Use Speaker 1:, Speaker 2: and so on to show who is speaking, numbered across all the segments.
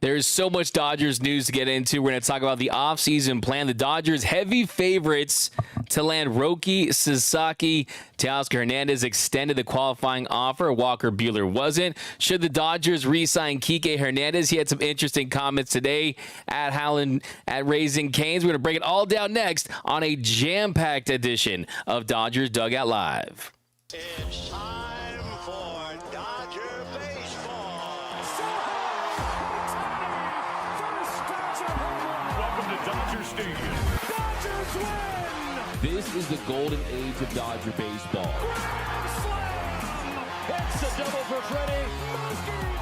Speaker 1: There's so much Dodgers news to get into. We're going to talk about the offseason plan. The Dodgers heavy favorites to land Roki, Sasaki. Teoscar Hernandez extended the qualifying offer. Walker Buehler wasn't. Should the Dodgers re-sign Kik Hernandez? He had some interesting comments today at Howland at Raising Canes. We're going to break it all down next on a jam-packed edition of Dodgers Dugout Live.
Speaker 2: It's time for Dodger baseball.
Speaker 3: Welcome to Dodger Stadium.
Speaker 2: Dodgers win!
Speaker 4: This is the golden age of Dodger baseball.
Speaker 2: Grand slam! It's a double for Freddie.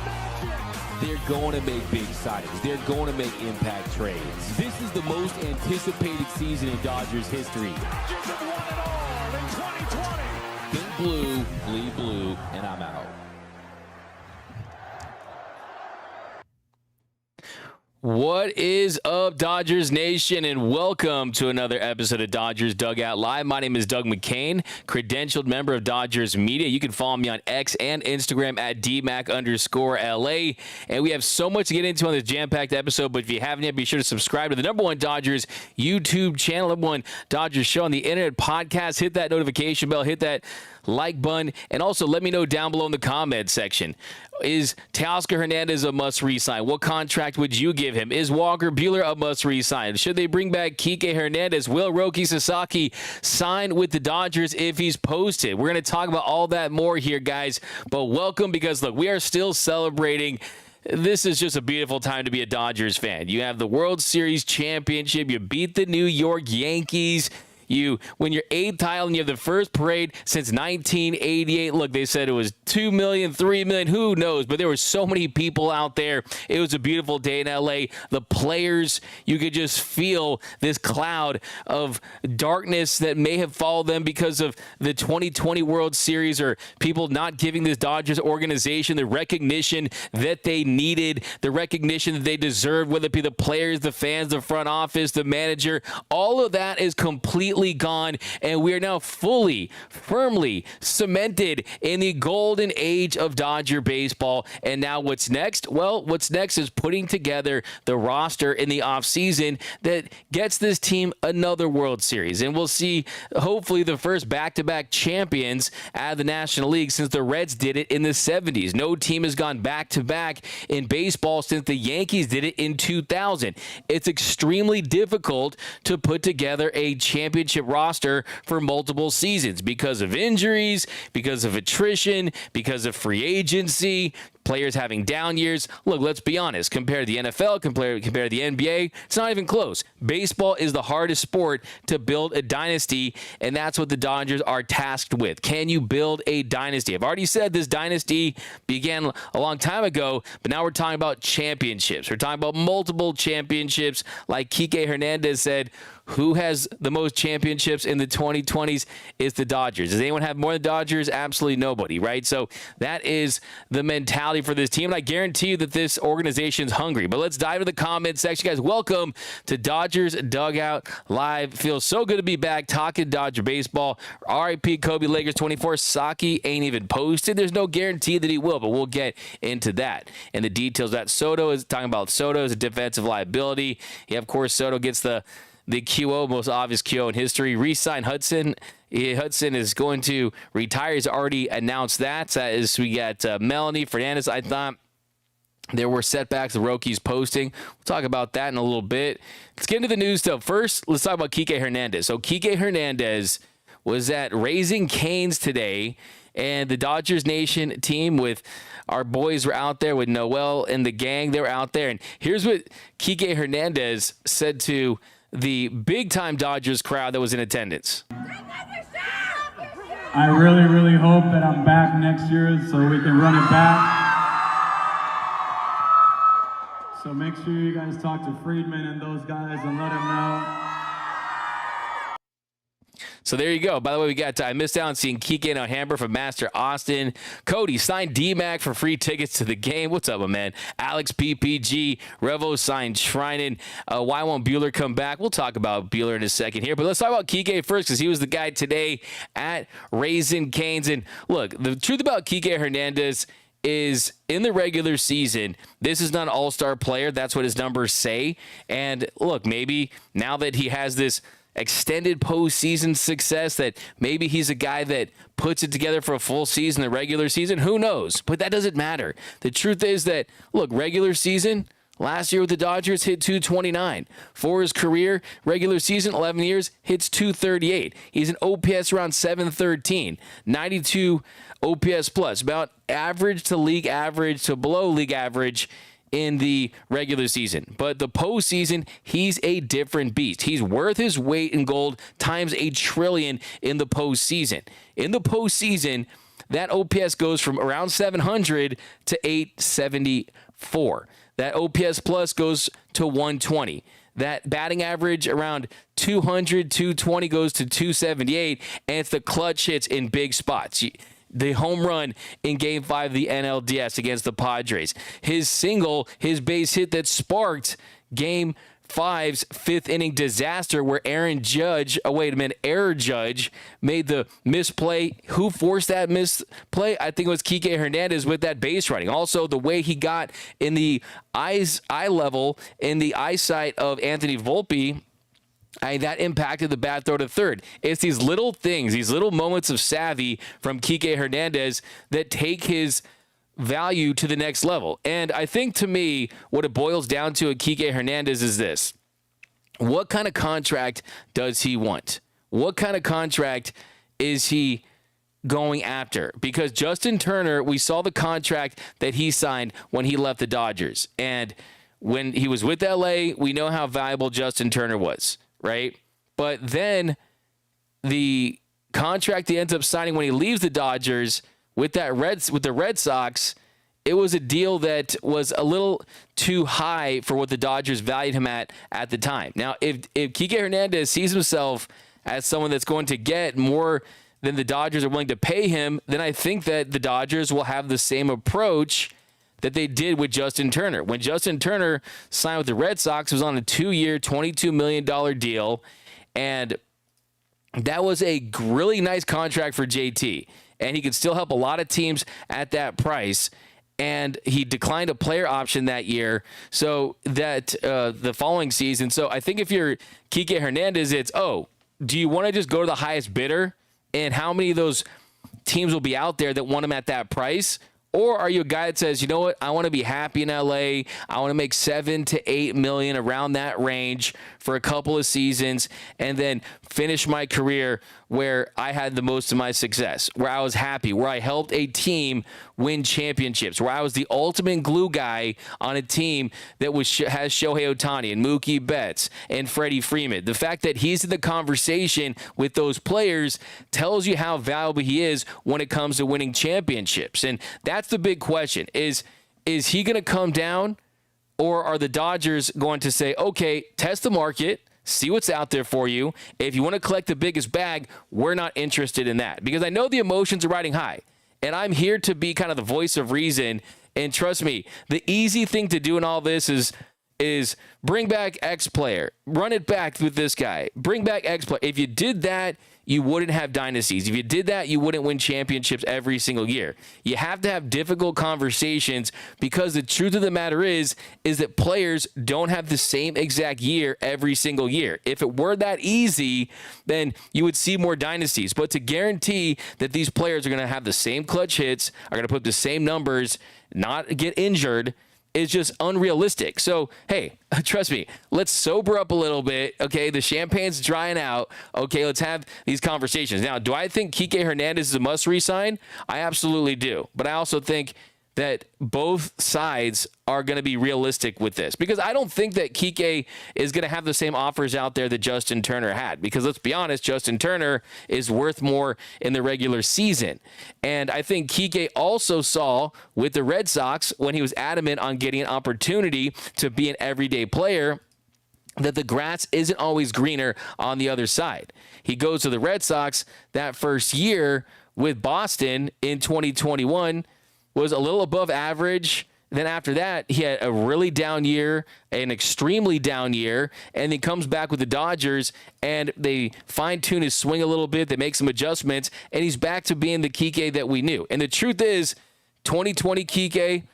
Speaker 2: Magic!
Speaker 4: They're going to make big signings. They're going to make impact trades. This is the most anticipated season in Dodgers history.
Speaker 2: Dodgers have won it all in 2020.
Speaker 4: Think blue, bleed blue, and I'm out.
Speaker 1: What is up, Dodgers Nation, and welcome to another episode of Dodgers Dugout Live. My name is Doug McCain, credentialed member of Dodgers Media. You can follow me on X and Instagram at DMac_LA. And we have so much to get into on this jam-packed episode, but if you haven't yet, be sure to subscribe to the #1 Dodgers YouTube channel, #1 Dodgers show on the internet podcast. Hit that notification bell, hit that like button, and also let me know down below in the comment section. Is Teoscar Hernandez a must re-sign? What contract would you give him? Is Walker Buehler a must re-sign? Should they bring back Kik Hernandez? Will Roki Sasaki sign with the Dodgers if he's posted? We're going to talk about all that more here, guys. But welcome, because look, we are still celebrating. This is just a beautiful time to be a Dodgers fan. You have the World Series championship. You beat the New York Yankees. You win your 8th title, and you have the first parade since 1988. Look, they said it was 2 million, 3 million, who knows? But there were so many people out there. It was a beautiful day in LA. The players, you could just feel this cloud of darkness that may have followed them because of the 2020 World Series, or people not giving this Dodgers organization the recognition that they needed, the recognition that they deserved, whether it be the players, the fans, the front office, the manager. All of that is completely gone, and we are now firmly cemented in the golden age of Dodger baseball. And now what's next? Well, what's next is putting together the roster in the offseason that gets this team another World Series. And we'll see, hopefully, the first back-to-back champions out of the National League since the Reds did it in the 70s. No team has gone back-to-back in baseball since the Yankees did it in 2000. It's extremely difficult to put together a championship roster for multiple seasons because of injuries, because of attrition, because of free agency, players having down years. Look, let's be honest. Compared to the NFL, compared to the NBA, it's not even close. Baseball is the hardest sport to build a dynasty, and that's what the Dodgers are tasked with. Can you build a dynasty? I've already said this dynasty began a long time ago, but now we're talking about championships. We're talking about multiple championships. Like Kik Hernandez said, who has the most championships in the 2020s? Is the Dodgers. Does anyone have more than the Dodgers? Absolutely nobody, right? So that is the mentality for this team, and I guarantee you that this organization's hungry. But let's dive into the comment section, guys. Welcome to Dodgers Dugout Live. Feels so good to be back talking Dodger baseball. RIP Kobe, Lakers 24. Sasaki ain't even posted. There's no guarantee that he will, but we'll get into that and the details. That Soto is talking about. Soto is a defensive liability. Yeah, of course, Soto gets the QO, most obvious QO in history. Re-sign Hudson. Hudson is going to retire. He's already announced that. As we got Melanie Fernandez. I thought there were setbacks. The Roki's posting. We'll talk about that in a little bit. Let's get into the news, though. First, let's talk about Kik Hernandez. So Kik Hernandez was at Raising Canes today, and the Dodgers Nation team with our boys were out there with Noel and the gang. They were out there, and here's what Kik Hernandez said to the big-time Dodgers crowd that was in attendance.
Speaker 5: I really, really hope that I'm back next year so we can run it back. So make sure you guys talk to Friedman and those guys and let them know.
Speaker 1: So there you go. By the way, I missed out on seeing Kik and Alhambra from Master Austin. Cody signed D-Mac for free tickets to the game. What's up, my man? Alex PPG. Revo signed Shrinen. Why won't Buehler come back? We'll talk about Buehler in a second here. But let's talk about Kik first because he was the guy today at Raising Cane's. And look, the truth about Kik Hernandez is in the regular season, this is not an all-star player. That's what his numbers say. And look, maybe now that he has this extended postseason success, that maybe he's a guy that puts it together for a full season, the regular season. Who knows? But that doesn't matter. The truth is that, look, regular season, last year with the Dodgers, hit 229. For his career, regular season, 11 years, hits 238. He's an OPS around 713, 92 OPS plus, about average to league average to below league average in the regular season. But the postseason, he's a different beast. He's worth his weight in gold times 1 trillion in the postseason. In the postseason, that OPS goes from around 700 to 874. That OPS plus goes to 120. That batting average around 200, 220 goes to 278, and it's the clutch hits in big spots. The home run in Game 5 of the NLDS against the Padres. His single, his base hit that sparked Game 5's fifth inning disaster where Error Judge made the misplay. Who forced that misplay? I think it was Kik Hernandez with that base running. Also, the way he got in the eye level, in the eyesight of Anthony Volpe, that impacted the bad throw to third. It's these little things, these little moments of savvy from Kik Hernandez that take his value to the next level. And I think, to me, what it boils down to at Kik Hernandez is this. What kind of contract does he want? What kind of contract is he going after? Because Justin Turner, we saw the contract that he signed when he left the Dodgers. And when he was with LA, we know how valuable Justin Turner was, right? But then the contract he ends up signing when he leaves the Dodgers with the Red Sox, it was a deal that was a little too high for what the Dodgers valued him at the time. Now, if Kik Hernandez sees himself as someone that's going to get more than the Dodgers are willing to pay him, then I think that the Dodgers will have the same approach that they did with Justin Turner. When Justin Turner signed with the Red Sox, it was on a 2-year, $22 million deal, and that was a really nice contract for JT, and he could still help a lot of teams at that price. And he declined a player option that year, so that the following season. So I think if you're Kik Hernandez, it's, do you want to just go to the highest bidder? And how many of those teams will be out there that want him at that price? Or are you a guy that says, you know what, I want to be happy in LA. I want to make $7 to $8 million, around that range, for a couple of seasons, and then finish my career where I had the most of my success, where I was happy, where I helped a team win championships, where I was the ultimate glue guy on a team that has Shohei Ohtani and Mookie Betts and Freddie Freeman. The fact that he's in the conversation with those players tells you how valuable he is when it comes to winning championships. And that's the big question. Is he going to come down, or are the Dodgers going to say, okay, test the market, see what's out there for you. If you want to collect the biggest bag, we're not interested in that. Because I know the emotions are riding high, and I'm here to be kind of the voice of reason. And trust me, the easy thing to do in all this is bring back X player, run it back with this guy, bring back X player. If you did that, you wouldn't have dynasties. If you did that, you wouldn't win championships every single year. You have to have difficult conversations, because the truth of the matter is that players don't have the same exact year every single year. If it were that easy, then you would see more dynasties. But to guarantee that these players are going to have the same clutch hits, are going to put the same numbers, not get injured, is just unrealistic. So, hey, trust me, let's sober up a little bit, okay? The champagne's drying out, okay? Let's have these conversations. Now, do I think Kik Hernandez is a must resign? I absolutely do. But I also think that both sides are going to be realistic with this, because I don't think that Kik is going to have the same offers out there that Justin Turner had, because let's be honest, Justin Turner is worth more in the regular season. And I think Kik also saw with the Red Sox, when he was adamant on getting an opportunity to be an everyday player, that the grass isn't always greener on the other side. He goes to the Red Sox. That first year with Boston in 2021 was a little above average. Then after that, he had a really down year, an extremely down year, and then comes back with the Dodgers, and they fine-tune his swing a little bit. They make some adjustments, and he's back to being the Kike that we knew. And the truth is, 2020 Kike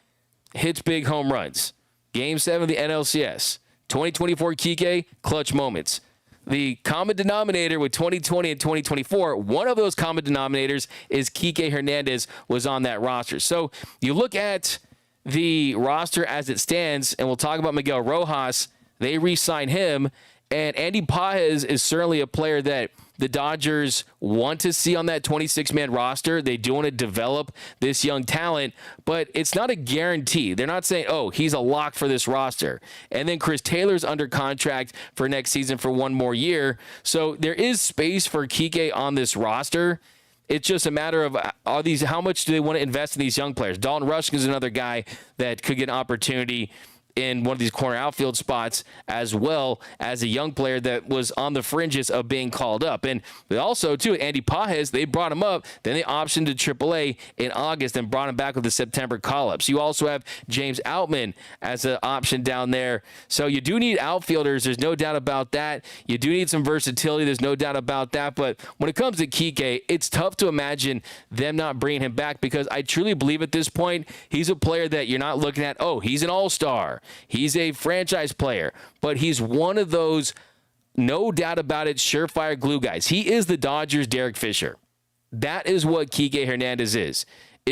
Speaker 1: hits big home runs. Game 7 of the NLCS. 2024 Kike, clutch moments. The common denominator with 2020 and 2024, one of those common denominators is Kik Hernandez was on that roster. So you look at the roster as it stands, and we'll talk about Miguel Rojas. They re-sign him, and Andy Pages is certainly a player that the Dodgers want to see on that 26-man roster. They do want to develop this young talent, but it's not a guarantee. They're not saying, oh, he's a lock for this roster. And then Chris Taylor's under contract for next season for one more year. So there is space for Kike on this roster. It's just a matter of how much do they want to invest in these young players. Dalton Rushing is another guy that could get an opportunity in one of these corner outfield spots, as well as a young player that was on the fringes of being called up. And also, too, Andy Pages, they brought him up, then they optioned to AAA in August and brought him back with the September call-ups. You also have James Outman as an option down there. So you do need outfielders. There's no doubt about that. You do need some versatility. There's no doubt about that. But when it comes to Kike, it's tough to imagine them not bringing him back, because I truly believe at this point, he's a player that you're not looking at, oh, he's an all-star. He's a franchise player, but he's one of those, no doubt about it, surefire glue guys. He is the Dodgers' Derek Fisher. That is what Kik Hernandez is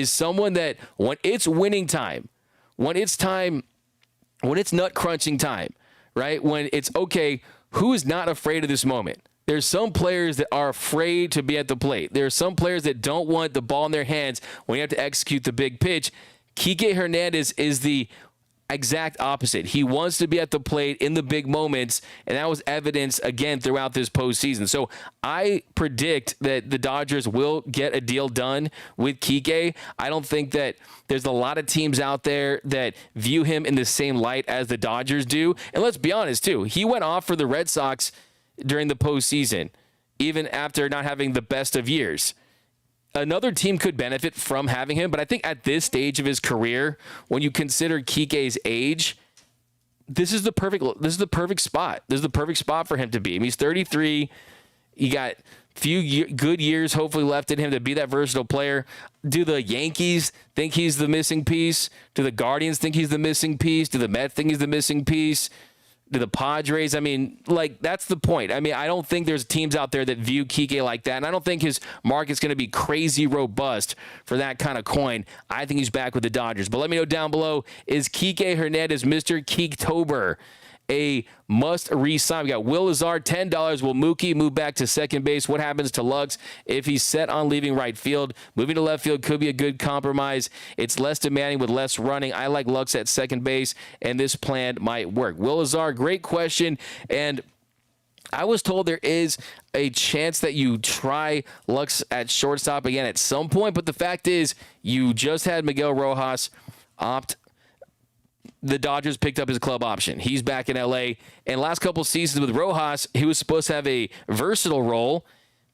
Speaker 1: someone that when it's winning time, when it's nut crunching time, right? When it's okay, who is not afraid of this moment? There's some players that are afraid to be at the plate. There are some players that don't want the ball in their hands when you have to execute the big pitch. Kik Hernandez is the exact opposite. He wants to be at the plate in the big moments, and that was evidenced again throughout this postseason. So I predict that the Dodgers will get a deal done with Kike. I don't think that there's a lot of teams out there that view him in the same light as the Dodgers do. And let's be honest, too. He went off for the Red Sox during the postseason, even after not having the best of years. Another team could benefit from having him, but I think at this stage of his career, when you consider Kike's age, this is the perfect spot. This is the perfect spot for him to be. I mean, he's 33. He got good years hopefully left in him to be that versatile player. Do the Yankees think he's the missing piece? Do the Guardians think he's the missing piece? Do the Mets think he's the missing piece? To the Padres. I mean, like, that's the point. I mean, I don't think there's teams out there that view Kike like that, and I don't think his market's going to be crazy robust for that kind of coin. I think he's back with the Dodgers. But let me know down below, is Kike Hernandez Mr. Keektober a must re-sign? We got Will Lazard, $10. Will Mookie move back to second base? What happens to Lux if he's set on leaving right field? Moving to left field could be a good compromise. It's less demanding with less running. I like Lux at second base, and this plan might work. Will Lazard, great question. And I was told there is a chance that you try Lux at shortstop again at some point, but the fact is you just had Miguel Rojas opt. The Dodgers picked up his club option. He's back in LA. And last couple seasons with Rojas, he was supposed to have a versatile role.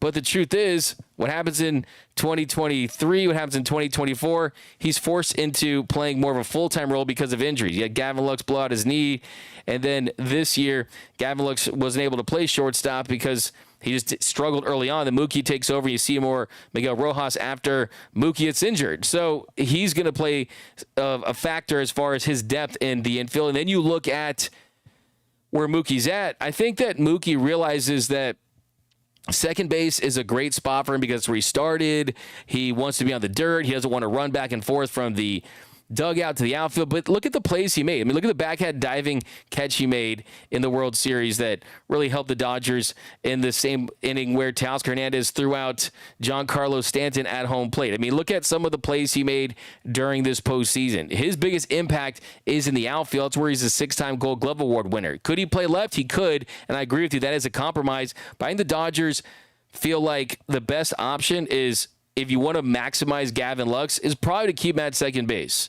Speaker 1: But the truth is, what happens in 2023, what happens in 2024, he's forced into playing more of a full-time role because of injuries. You had Gavin Lux blow out his knee. And then this year, Gavin Lux wasn't able to play shortstop because he just struggled early on. Then Mookie takes over. You see more Miguel Rojas after Mookie gets injured. So he's going to play a factor as far as his depth in the infield. And then you look at where Mookie's at. I think that Mookie realizes that second base is a great spot for him because it's where he started. He wants to be on the dirt. He doesn't want to run back and forth from the dugout to the outfield. But look at the plays he made. I mean, look at the backhand diving catch he made in the World Series that really helped the Dodgers in the same inning where Teoscar Hernandez threw out Giancarlo Stanton at home plate. I mean, look at some of the plays he made during this postseason. His biggest impact is in the outfield. It's where he's a 6-time Gold Glove Award winner. Could he play left? He could, and I agree with you. That is a compromise. But I think the Dodgers feel like the best option is, if you want to maximize Gavin Lux, is probably to keep him at second base.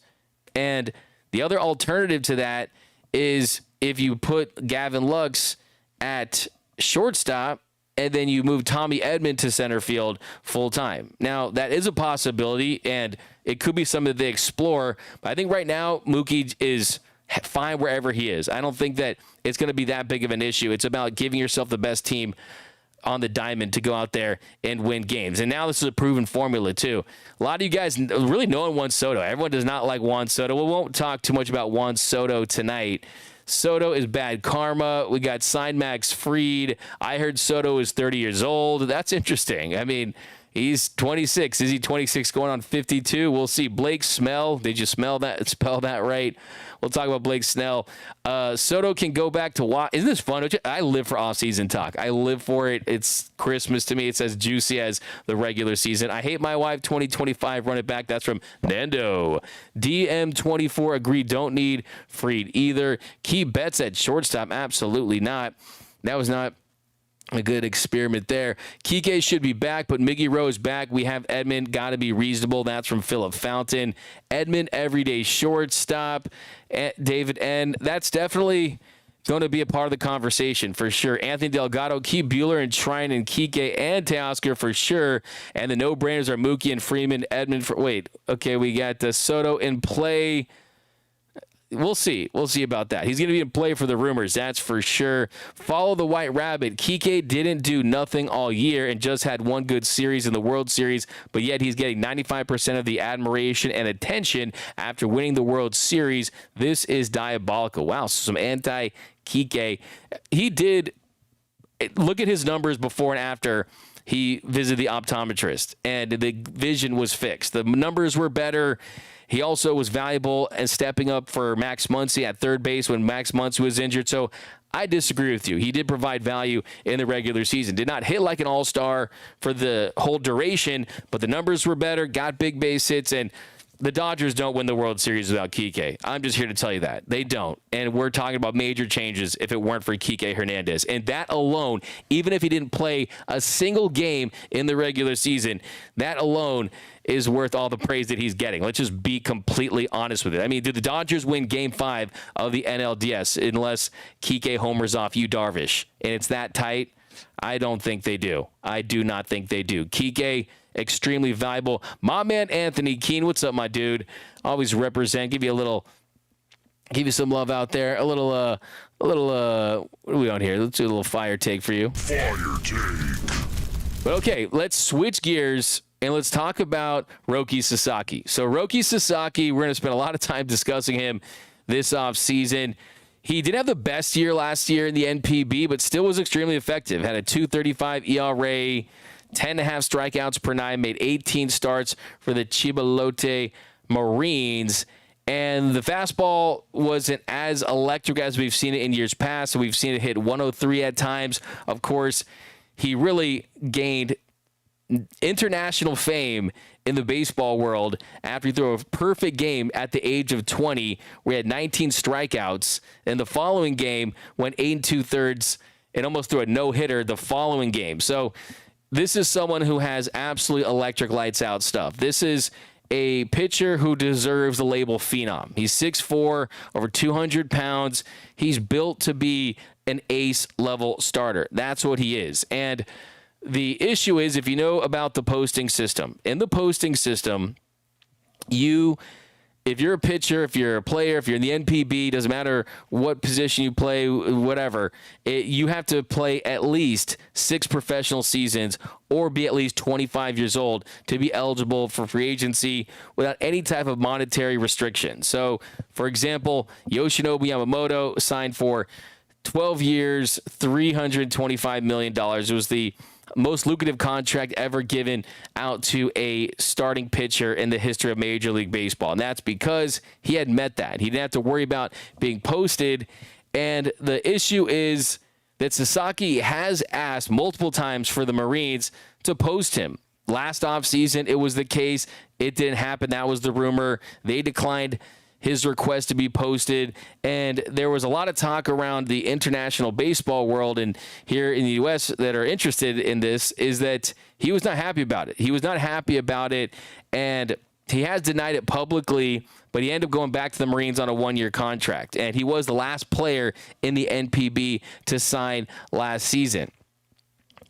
Speaker 1: And the other alternative to that is if you put Gavin Lux at shortstop and then you move Tommy Edman to center field full time. Now, that is a possibility, and it could be something that they explore. But I think right now, Mookie is fine wherever he is. I don't think that it's going to be that big of an issue. It's about giving yourself the best team on the diamond to go out there and win games. And now this is a proven formula, too. A lot of you guys really know Juan Soto. Everyone does not like Juan Soto. We won't talk too much about Juan Soto tonight. Soto is bad karma. We got signed Max Fried. I heard Soto is 30 years old. That's interesting. I mean, he's 26. Is he 26 going on 52? We'll see. Blake Snell. Did you spell that right? We'll talk about Blake Snell. Soto can go back to isn't this fun? I live for off-season talk. I live for it. It's Christmas to me. It's as juicy as the regular season. I hate my wife 2025. Run it back. That's from Nando. DM24 agreed. Don't need Fried either. Key bets at shortstop. Absolutely not. That was not a good experiment there. Kike should be back, but Miggy Rowe is back. We have Edman. Got to be reasonable. That's from Philip Fountain. Edman, everyday shortstop. David N. That's definitely going to be a part of the conversation for sure. Anthony Delgado, Key Buehler, and Trine, and Kike, and Teoscar for sure. And the no-brainers are Mookie and Freeman. Edman we got Soto in play. We'll see. We'll see about that. He's going to be in play for the rumors, that's for sure. Follow the White Rabbit. Kike didn't do nothing all year and just had one good series in the World Series, but yet he's getting 95% of the admiration and attention after winning the World Series. This is diabolical. Wow, some anti-Kike. He did look at his numbers before and after he visited the optometrist, and the vision was fixed. The numbers were better. He also was valuable and stepping up for Max Muncy at third base when Max Muncy was injured. So I disagree with you. He did provide value in the regular season. Did not hit like an all-star for the whole duration, but the numbers were better, got big base hits, and the Dodgers don't win the World Series without Kike. I'm just here to tell you that. They don't. And we're talking about major changes if it weren't for Kik Hernandez. And that alone, even if he didn't play a single game in the regular season, that alone is worth all the praise that he's getting. Let's just be completely honest with it. I mean, did the Dodgers win Game 5 of the NLDS unless Kike homers off Yu Darvish? And it's that tight? I don't think they do. I do not think they do. Kike, extremely valuable. My man Anthony Keene, what's up, my dude? Always represent. Give you some love out there. A little. What are we on here? Let's do a little fire take for you.
Speaker 3: Fire take.
Speaker 1: But okay, let's switch gears and let's talk about Roki Sasaki. So Roki Sasaki, we're going to spend a lot of time discussing him this offseason. He did have the best year last year in the NPB, but still was extremely effective. Had a 2.35 ERA, 10.5 strikeouts per nine, made 18 starts for the Chibalote Marines. And the fastball wasn't as electric as we've seen it in years past. So we've seen it hit 103 at times. Of course, he really gained international fame in the baseball world after he threw a perfect game at the age of 20, where he had 19 strikeouts. In the following game, went 8 2/3 and almost threw a no-hitter the following game. So this is someone who has absolutely electric lights out stuff. This is a pitcher who deserves the label phenom. He's 6'4", over 200 pounds. He's built to be an ace-level starter. That's what he is. And the issue is, if you know about the posting system, in the posting system, if you're a pitcher, if you're a player, if you're in the NPB, doesn't matter what position you play, whatever, you have to play at least 6 professional seasons or be at least 25 years old to be eligible for free agency without any type of monetary restriction. So, for example, Yoshinobu Yamamoto signed for 12 years, $325 million. It was the most lucrative contract ever given out to a starting pitcher in the history of Major League Baseball. And that's because he had met that. He didn't have to worry about being posted. And the issue is that Sasaki has asked multiple times for the Marines to post him. Last offseason, it was the case. It didn't happen. That was the rumor. They declined his request to be posted, and there was a lot of talk around the international baseball world and here in the U.S. that are interested in this, is that he was not happy about it. He was not happy about it, and he has denied it publicly, but he ended up going back to the Marines on a 1-year contract. And he was the last player in the NPB to sign last season.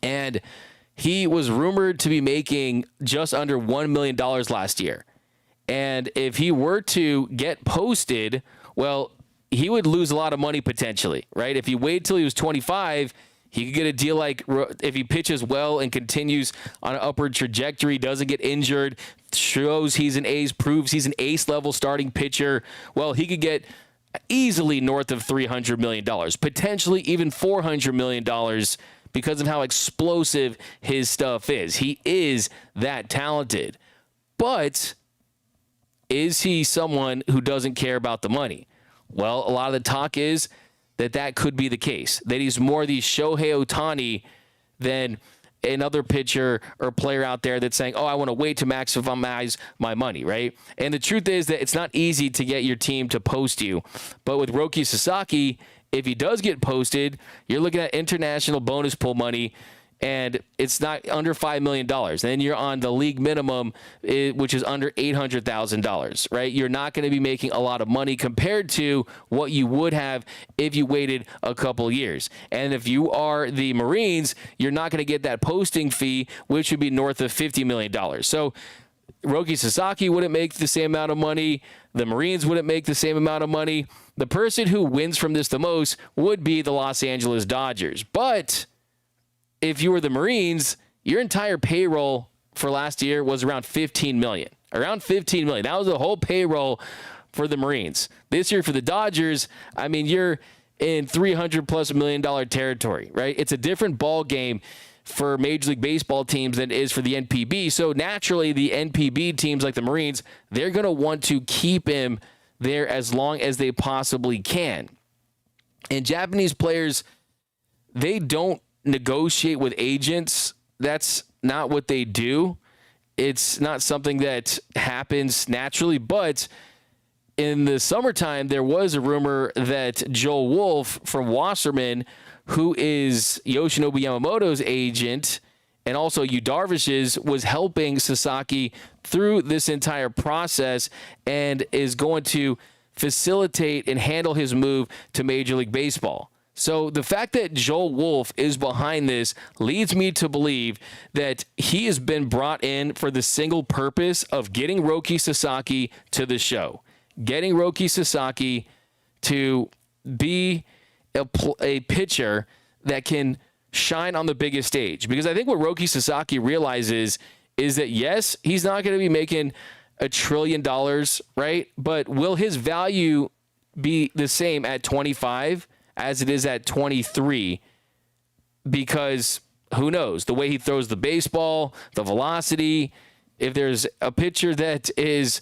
Speaker 1: And he was rumored to be making just under $1 million last year. And if he were to get posted, well, he would lose a lot of money potentially, right? If he waited till he was 25, he could get a deal like if he pitches well and continues on an upward trajectory, doesn't get injured, shows he's an ace, proves he's an ace-level starting pitcher, well, he could get easily north of $300 million, potentially even $400 million because of how explosive his stuff is. He is that talented. But is he someone who doesn't care about the money? Well, a lot of the talk is that could be the case, that he's more the Shohei Ohtani than another pitcher or player out there that's saying, oh, I want to wait to maximize my money, right? And the truth is that it's not easy to get your team to post you. But with Roki Sasaki, if he does get posted, you're looking at international bonus pool money, and it's not under $5 million. Then you're on the league minimum, which is under $800,000, right? You're not going to be making a lot of money compared to what you would have if you waited a couple years. And if you are the Marines, you're not going to get that posting fee, which would be north of $50 million. So Roki Sasaki wouldn't make the same amount of money. The Marines wouldn't make the same amount of money. The person who wins from this the most would be the Los Angeles Dodgers. But if you were the Marines, your entire payroll for last year was around $15 million. Around $15 million. That was the whole payroll for the Marines. This year for the Dodgers, I mean, you're in $300+ million territory, right? It's a different ball game for Major League Baseball teams than it is for the NPB. So naturally, the NPB teams like the Marines, they're going to want to keep him there as long as they possibly can. And Japanese players, they don't negotiate with agents. That's not what they do. It's not something that happens naturally, but in the summertime, there was a rumor that Joel Wolf from Wasserman, who is Yoshinobu Yamamoto's agent and also Yu Darvish's, was helping Sasaki through this entire process and is going to facilitate and handle his move to Major League Baseball. So the fact that Joel Wolf is behind this leads me to believe that he has been brought in for the single purpose of getting Roki Sasaki to the show, getting Roki Sasaki to be a pitcher that can shine on the biggest stage. Because I think what Roki Sasaki realizes is that, yes, he's not going to be making $1 trillion, right? But will his value be the same at 25 as it is at 23? Because who knows, the way he throws the baseball, the velocity, if there's a pitcher that is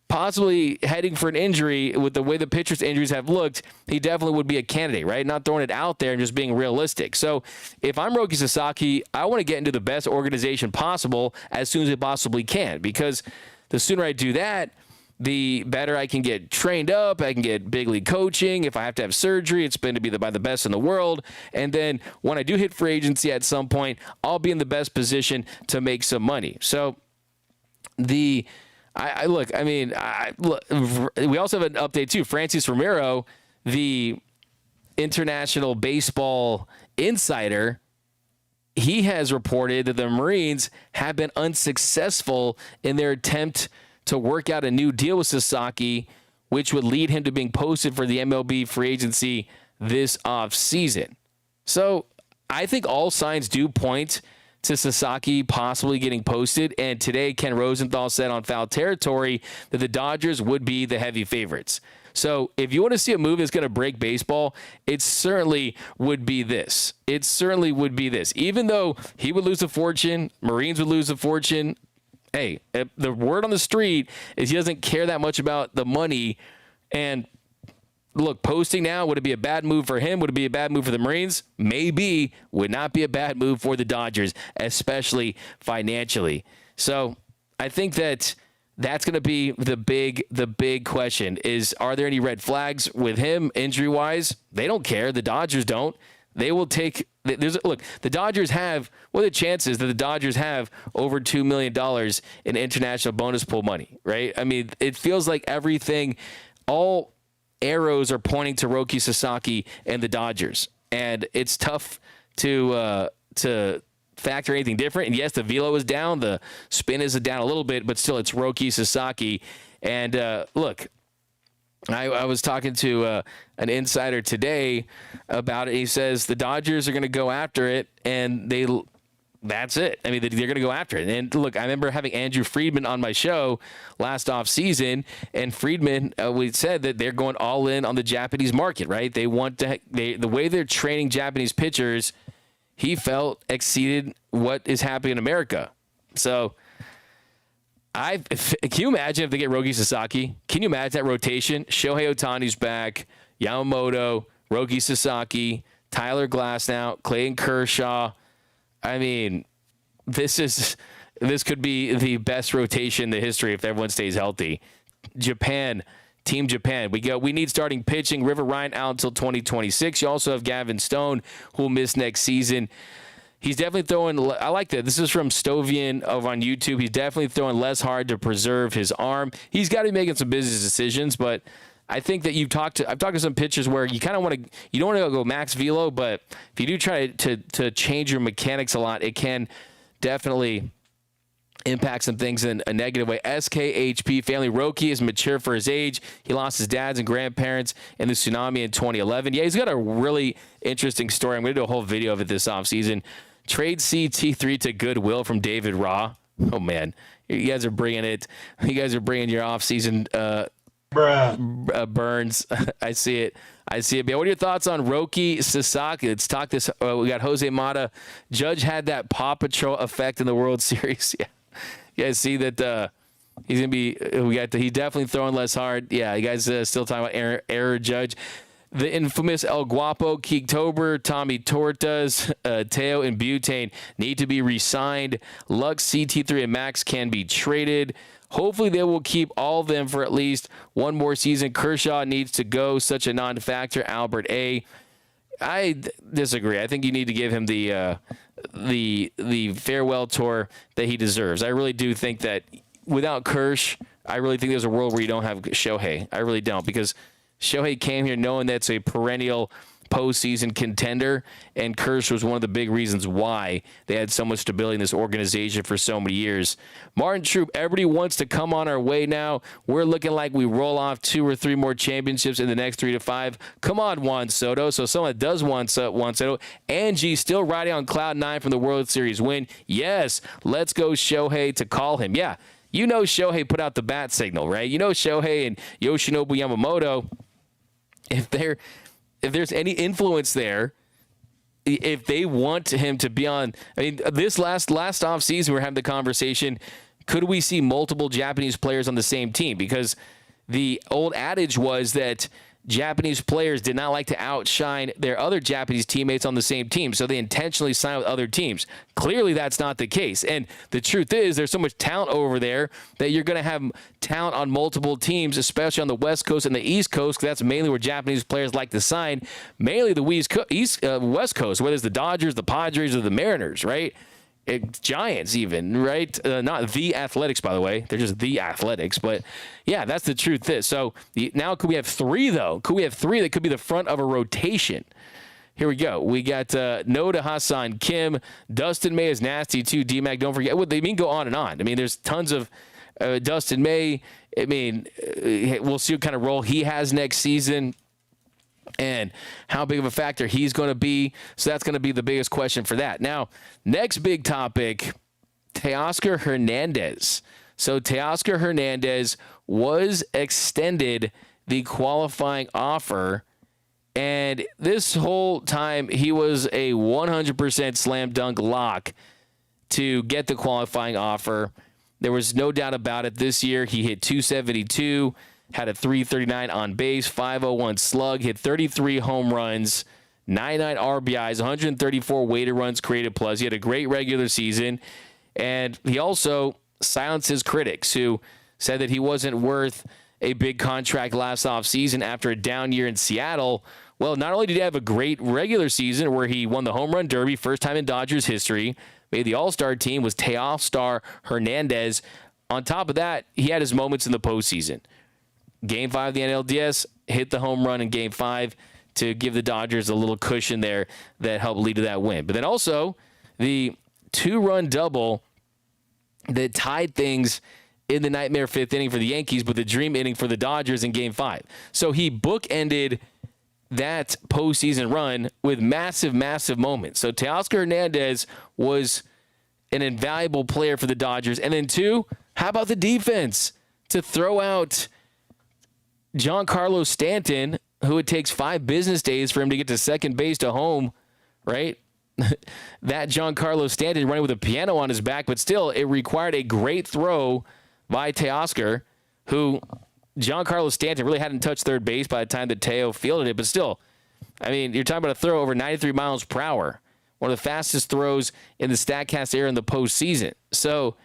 Speaker 1: possibly heading for an injury with the way the pitcher's injuries have looked, he definitely would be a candidate, right? Not throwing it out there and just being realistic. So if I'm Roki Sasaki, I want to get into the best organization possible as soon as I possibly can, because the sooner I do that, the better I can get trained up. I can get big league coaching. If I have to have surgery, it's been to be by the best in the world. And then when I do hit free agency at some point, I'll be in the best position to make some money. So we also have an update too. Francis Romero, the international baseball insider, he has reported that the Marines have been unsuccessful in their attempt to work out a new deal with Sasaki, which would lead him to being posted for the MLB free agency this offseason. So I think all signs do point to Sasaki possibly getting posted. And today, Ken Rosenthal said on Foul Territory that the Dodgers would be the heavy favorites. So if you want to see a move that's going to break baseball, it certainly would be this. It certainly would be this. Even though he would lose a fortune, Marines would lose a fortune, hey, the word on the street is he doesn't care that much about the money. And look, posting now, would it be a bad move for him? Would it be a bad move for the Marines? Maybe. Would not be a bad move for the Dodgers, especially financially. So I think that's going to be the big question is, are there any red flags with him injury-wise? They don't care. The Dodgers don't. They will take. Look, the Dodgers have. What are the chances that the Dodgers have over $2 million in international bonus pool money? Right. I mean, it feels like everything, all arrows are pointing to Roki Sasaki and the Dodgers, and it's tough to factor anything different. And yes, the velo is down, the spin is down a little bit, but still, it's Roki Sasaki. And look. I was talking to an insider today about it. He says the Dodgers are going to go after it, and that's it. I mean, they're going to go after it. And look, I remember having Andrew Friedman on my show last offseason, and Friedman, we said that they're going all in on the Japanese market, right? They want to, the way they're training Japanese pitchers, he felt exceeded what is happening in America. So, can you imagine if they get Roki Sasaki? Can you imagine that rotation? Shohei Ohtani's back, Yamamoto, Roki Sasaki, Tyler Glasnow, Clayton Kershaw. I mean, this could be the best rotation in the history if everyone stays healthy. Japan, Team Japan. We need starting pitching. River Ryan out until 2026. You also have Gavin Stone, who will miss next season. He's definitely throwing. I like that. This is from Stovian over on YouTube. He's definitely throwing less hard to preserve his arm. He's got to be making some business decisions, but I think that I've talked to some pitchers where you kind of want to. You don't want to go max velo, but if you do try to change your mechanics a lot, it can definitely impact some things in a negative way. SKHP family. Roki is mature for his age. He lost his dads and grandparents in the tsunami in 2011. Yeah, he's got a really interesting story. I'm going to do a whole video of it this offseason. Trade CT3 to Goodwill from David Raw. Oh, man. You guys are bringing it. You guys are bringing your offseason burns. I see it. But what are your thoughts on Roki Sasaki? Let's talk this. We got Jose Mata. Judge had that Paw Patrol effect in the World Series. Yeah. You guys see that he's going to be – he's definitely throwing less hard. Yeah, you guys still talking about error Judge. The infamous El Guapo, Keektober, Tommy Tortas, Teo, and Butane need to be re-signed. Lux, CT3, and Max can be traded. Hopefully they will keep all of them for at least one more season. Kershaw needs to go. Such a non-factor. Albert A. I disagree. I think you need to give him the farewell tour that he deserves. I really do think that without Kersh, I really think there's a world where you don't have Shohei. I really don't, because Shohei came here knowing that's a perennial postseason contender, and Kersh was one of the big reasons why they had so much stability in this organization for so many years. Martin Troop, everybody wants to come on our way now. We're looking like we roll off 2 or 3 more championships in the next 3 to 5. Come on, Juan Soto. So someone that does want Juan Soto. Angie still riding on cloud 9 from the World Series win. Yes, let's go Shohei to call him. Yeah, you know Shohei put out the bat signal, right? You know Shohei and Yoshinobu Yamamoto, if there's any influence there, if they want him to be on, I mean, this last offseason, we were having the conversation, could we see multiple Japanese players on the same team? Because the old adage was that Japanese players did not like to outshine their other Japanese teammates on the same team, so they intentionally signed with other teams. Clearly, that's not the case. And the truth is, there's so much talent over there that you're going to have talent on multiple teams, especially on the West Coast and the East Coast, because that's mainly where Japanese players like to sign, mainly the West Coast, whether it's the Dodgers, the Padres, or the Mariners, right? Giants even, right? Not the Athletics, by the way. They're just the Athletics. But, yeah, that's the truth. So now could we have 3, though? Could we have 3 that could be the front of a rotation? Here we go. We got Noda Hassan Kim. Dustin May is nasty, too. D-Mac, don't forget. They mean go on and on. I mean, there's tons of Dustin May. I mean, we'll see what kind of role he has next season and how big of a factor he's going to be. So that's going to be the biggest question for that. Now, next big topic, Teoscar Hernandez. So Teoscar Hernandez was extended the qualifying offer, and this whole time he was a 100% slam dunk lock to get the qualifying offer. There was no doubt about it. This year he hit 272, had a 339 on base, 501 slug, hit 33 home runs, 99 RBIs, 134 weighted runs created plus. He had a great regular season, and he also silenced his critics who said that he wasn't worth a big contract last offseason after a down year in Seattle. Well, not only did he have a great regular season where he won the home run derby, first time in Dodgers history, made the All-Star team, was Teoscar Hernandez. On top of that, he had his moments in the postseason. Game 5 of the NLDS, hit the home run in Game 5 to give the Dodgers a little cushion there that helped lead to that win. But then also the 2-run double that tied things in the nightmare 5th inning for the Yankees, but the dream inning for the Dodgers in Game 5. So he bookended that postseason run with massive, massive moments. So Teoscar Hernandez was an invaluable player for the Dodgers. And then 2, how about the defense? To throw out Giancarlo Stanton, who it takes 5 business days for him to get to second base to home, right? That Giancarlo Stanton running with a piano on his back, but still, it required a great throw by Teoscar, who Giancarlo Stanton really hadn't touched third base by the time that Teo fielded it, but still, I mean, you're talking about a throw over 93 miles per hour, one of the fastest throws in the StatCast era in the postseason. So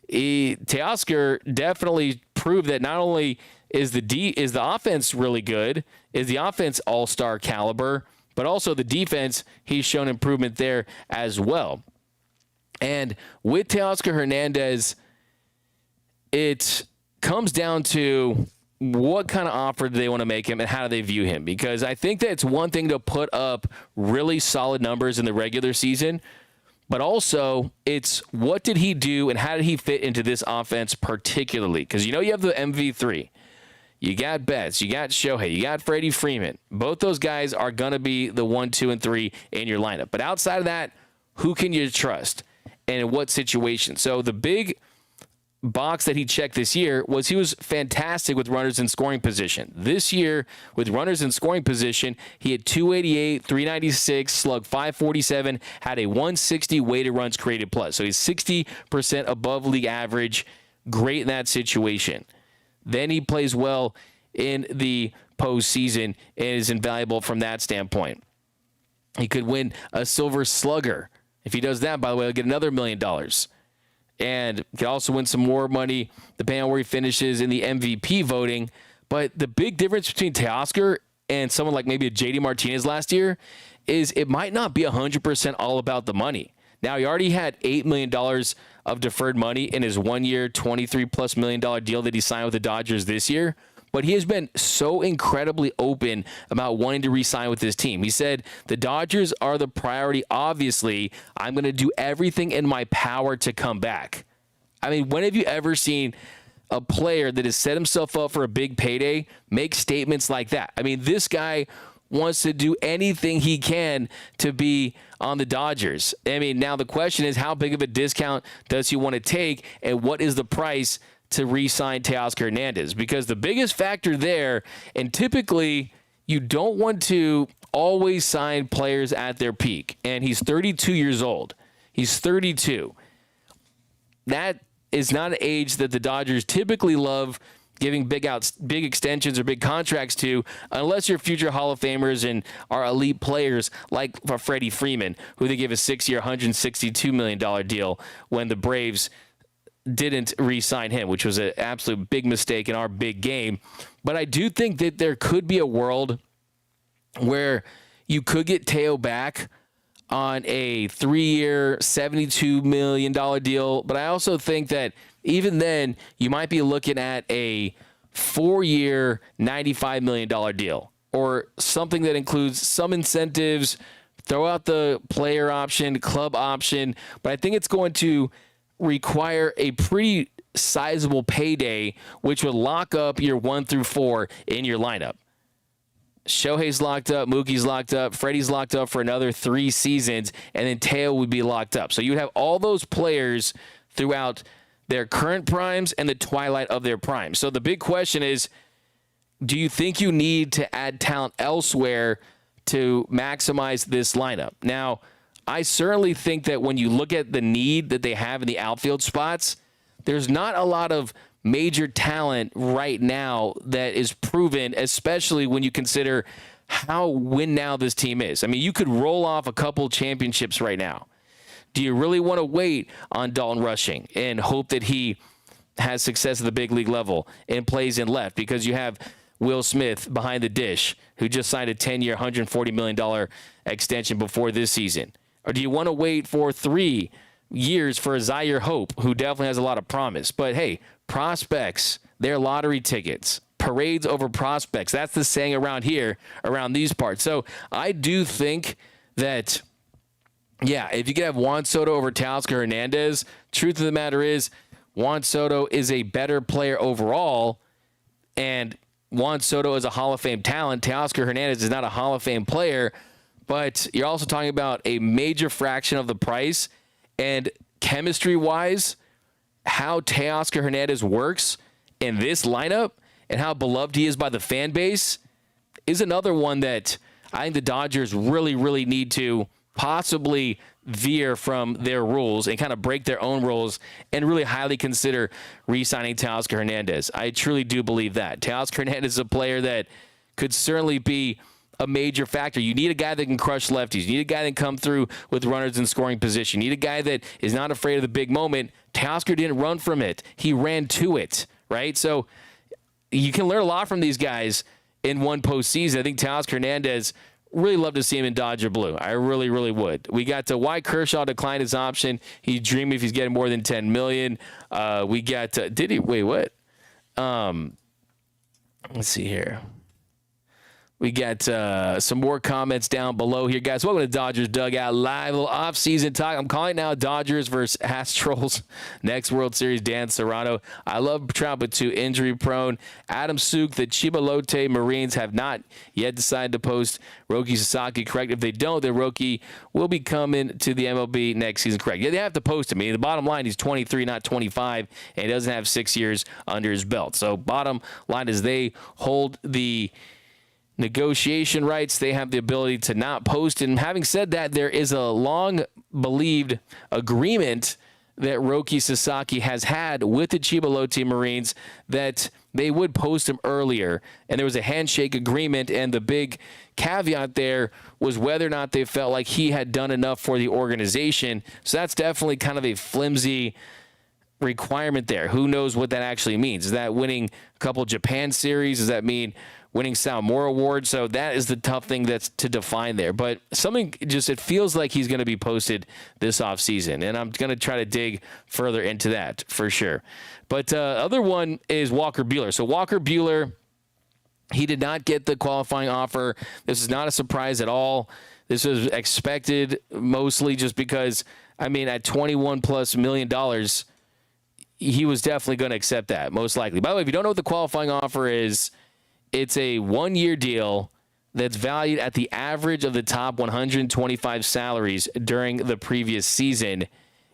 Speaker 1: Teoscar definitely proved that not only is the offense really good, is the offense all-star caliber, but also the defense, he's shown improvement there as well. And with Teoscar Hernandez, it comes down to what kind of offer do they want to make him and how do they view him? Because I think that it's one thing to put up really solid numbers in the regular season, but also it's what did he do and how did he fit into this offense particularly? Because you have the MV3. You got Betts, you got Shohei, you got Freddie Freeman. Both those guys are going to be the 1, 2, and 3 in your lineup. But outside of that, who can you trust and in what situation? So the big box that he checked this year was he was fantastic with runners in scoring position. This year, with runners in scoring position, he had 288, 396, slugged 547, had a 160 weighted runs created plus. So he's 60% above league average. Great in that situation. Then he plays well in the postseason and is invaluable from that standpoint. He could win a Silver Slugger. If he does that, by the way, he'll get another $1 million. And could also win some more money depending on where he finishes in the MVP voting. But the big difference between Teoscar and someone like maybe a JD Martinez last year is it might not be 100% all about the money. Now, he already had $8 million of deferred money in his 1-year, $23+ million deal that he signed with the Dodgers this year. But he has been so incredibly open about wanting to re-sign with this team. He said, the Dodgers are the priority. Obviously, I'm going to do everything in my power to come back. I mean, when have you ever seen a player that has set himself up for a big payday make statements like that? I mean, this guy wants to do anything he can to be on the Dodgers. I mean, now the question is, how big of a discount does he want to take, and what is the price to re-sign Teoscar Hernandez? Because the biggest factor there, and typically you don't want to always sign players at their peak, and he's 32 years old. He's 32. That is not an age that the Dodgers typically love giving big extensions or big contracts to, unless you're future Hall of Famers and are elite players like Freddie Freeman, who they gave a 6-year, $162 million deal when the Braves didn't re-sign him, which was an absolute big mistake in our big game. But I do think that there could be a world where you could get Teo back on a 3-year, $72 million deal. But I also think that even then, you might be looking at a 4-year, $95 million deal, or something that includes some incentives, throw out the player option, club option. But I think it's going to require a pretty sizable payday, which would lock up your 1 through 4 in your lineup. Shohei's locked up, Mookie's locked up, Freddie's locked up for another 3 seasons, and then Teo would be locked up. So you would have all those players throughout their current primes and the twilight of their primes. So the big question is, do you think you need to add talent elsewhere to maximize this lineup? Now, I certainly think that when you look at the need that they have in the outfield spots, there's not a lot of major talent right now that is proven, especially when you consider how win now this team is. I mean, you could roll off a couple championships right now. Do you really want to wait on Dalton Rushing and hope that he has success at the big league level and plays in left, because you have Will Smith behind the dish, who just signed a 10-year, $140 million extension before this season? Or do you want to wait for 3 years for Zaire Hope, who definitely has a lot of promise? But hey, prospects, they're lottery tickets. Parades over prospects. That's the saying around here, around these parts. So I do think that, yeah, if you could have Juan Soto over Teoscar Hernandez, truth of the matter is Juan Soto is a better player overall, and Juan Soto is a Hall of Fame talent. Teoscar Hernandez is not a Hall of Fame player, but you're also talking about a major fraction of the price. And chemistry-wise, how Teoscar Hernandez works in this lineup and how beloved he is by the fan base is another one that I think the Dodgers really, really need to possibly veer from their rules and kind of break their own rules and really highly consider re-signing Teoscar Hernandez. I truly do believe that. Teoscar Hernandez is a player that could certainly be a major factor. You need a guy that can crush lefties. You need a guy that can come through with runners in scoring position. You need a guy that is not afraid of the big moment. Teoscar didn't run from it. He ran to it, right? So you can learn a lot from these guys in one postseason. I think Teoscar Hernandez, really love to see him in Dodger blue. I really, really would. We got to why Kershaw declined his option. He's dreaming if he's getting more than $10 million. We got did he? Wait, what? Let's see here. We got some more comments down below here, guys. Welcome to Dodgers Dugout Live, a little off-season talk. I'm calling it now Dodgers versus Astros next World Series. Dan Serrano. I love Trout, but too injury-prone. Adam Suk, the Chibalote Marines have not yet decided to post Roki Sasaki. Correct. If they don't, then Roki will be coming to the MLB next season. Correct. Yeah, they have to post him. I mean, the bottom line, he's 23, not 25, and he doesn't have 6 years under his belt. So bottom line is they hold the negotiation rights. They have the ability to not post. And having said that, there is a long believed agreement that Roki Sasaki has had with the Chibalote Marines that they would post him earlier. And there was a handshake agreement. And the big caveat there was whether or not they felt like he had done enough for the organization. So that's definitely kind of a flimsy requirement there. Who knows what that actually means? Is that winning a couple Japan series? Does that mean winning Sal Moore Award? So that is the tough thing that's to define there. But something just, it feels like he's going to be posted this offseason. And I'm going to try to dig further into that for sure. But other one is Walker Buehler. So Walker Buehler, he did not get the qualifying offer. This is not a surprise at all. This was expected mostly just because, I mean, at $21+ million, he was definitely going to accept that, most likely. By the way, if you don't know what the qualifying offer is, it's a 1-year deal that's valued at the average of the top 125 salaries during the previous season.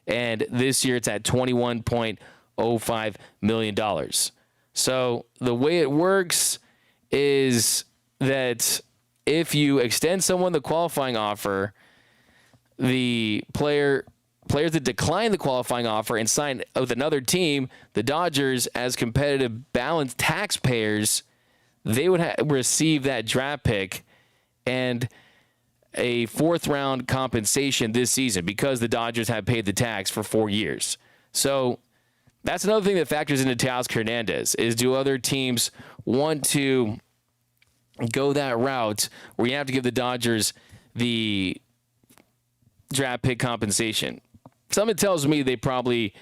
Speaker 1: And this year it's at $21.05 million. So the way it works is that if you extend someone the qualifying offer, the players that decline the qualifying offer and sign with another team, the Dodgers, as competitive balanced taxpayers, they would receive that draft pick and a 4th-round compensation this season because the Dodgers have paid the tax for 4 years. So that's another thing that factors into Teoscar Hernandez is, do other teams want to go that route where you have to give the Dodgers the draft pick compensation? Something tells me they probably...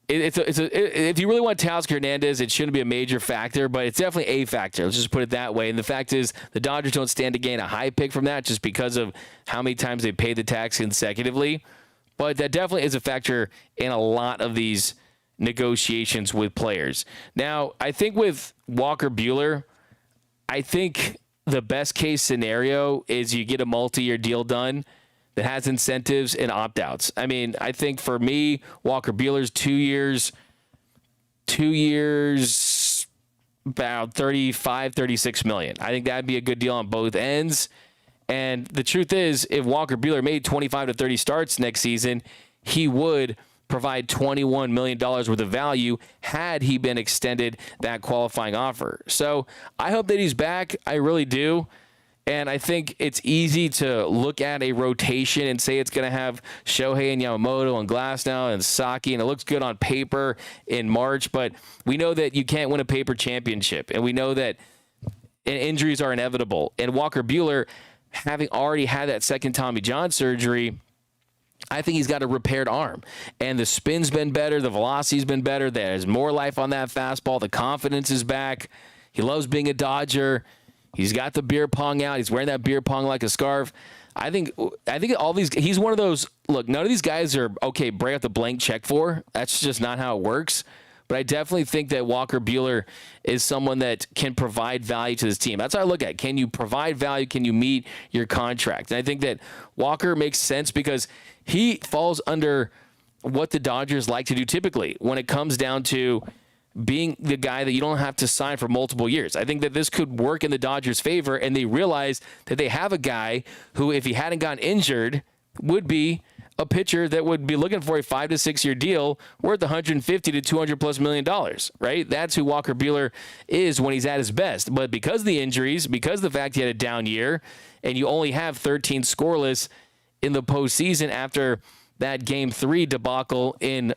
Speaker 1: if you really want Teoscar Hernandez, it shouldn't be a major factor, but it's definitely a factor. Let's just put it that way. And the fact is, the Dodgers don't stand to gain a high pick from that just because of how many times they paid the tax consecutively. But that definitely is a factor in a lot of these negotiations with players. Now, I think with Walker Buehler, I think the best case scenario is you get a multi-year deal done that has incentives and opt-outs. I mean, I think for me, Walker Buehler's 2 years, about $35-36 million. I think that'd be a good deal on both ends. And the truth is, if Walker Buehler made 25 to 30 starts next season, he would provide $21 million worth of value had he been extended that qualifying offer. So I hope that he's back. I really do. And I think it's easy to look at a rotation and say it's going to have Shohei and Yamamoto and Glasnow and Sasaki, and it looks good on paper in March. But we know that you can't win a paper championship, and we know that injuries are inevitable. And Walker Buehler, having already had that second Tommy John surgery, I think he's got a repaired arm. And the spin's been better. The velocity's been better. There's more life on that fastball. The confidence is back. He loves being a Dodger. He's got the beer pong out. He's wearing that beer pong like a scarf. I think all these, he's one of those, look, none of these guys are, okay, break out the blank check for. That's just not how it works. But I definitely think that Walker Buehler is someone that can provide value to this team. That's how I look at it. Can you provide value? Can you meet your contract? And I think that Walker makes sense because he falls under what the Dodgers like to do typically when it comes down to being the guy that you don't have to sign for multiple years. I think that this could work in the Dodgers' favor, and they realize that they have a guy who, if he hadn't gotten injured, would be a pitcher that would be looking for a 5 to 6 year deal worth $150 to $200+ million, right? That's who Walker Buehler is when he's at his best. But because of the injuries, because of the fact he had a down year, and you only have 13 scoreless in the postseason after that Game 3 debacle in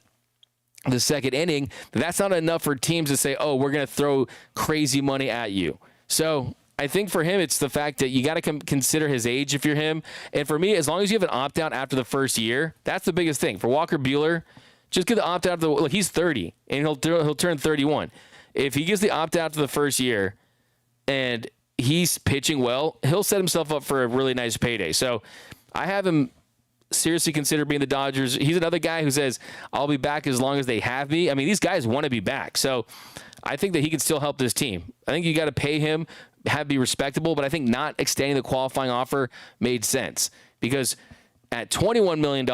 Speaker 1: the second inning, that's not enough for teams to say, oh, we're going to throw crazy money at you. So I think for him, it's the fact that you got to consider his age if you're him. And for me, as long as you have an opt-out after the first year, that's the biggest thing. For Walker Buehler, just get the opt-out. Look, he's 30, and he'll turn 31. If he gets the opt-out after the first year and he's pitching well, he'll set himself up for a really nice payday. So I have him seriously consider being the Dodgers. He's another guy who says, I'll be back as long as they have me. I mean, these guys want to be back. So I think that he can still help this team. I think you got to pay him, be respectable, but I think not extending the qualifying offer made sense because at $21 million,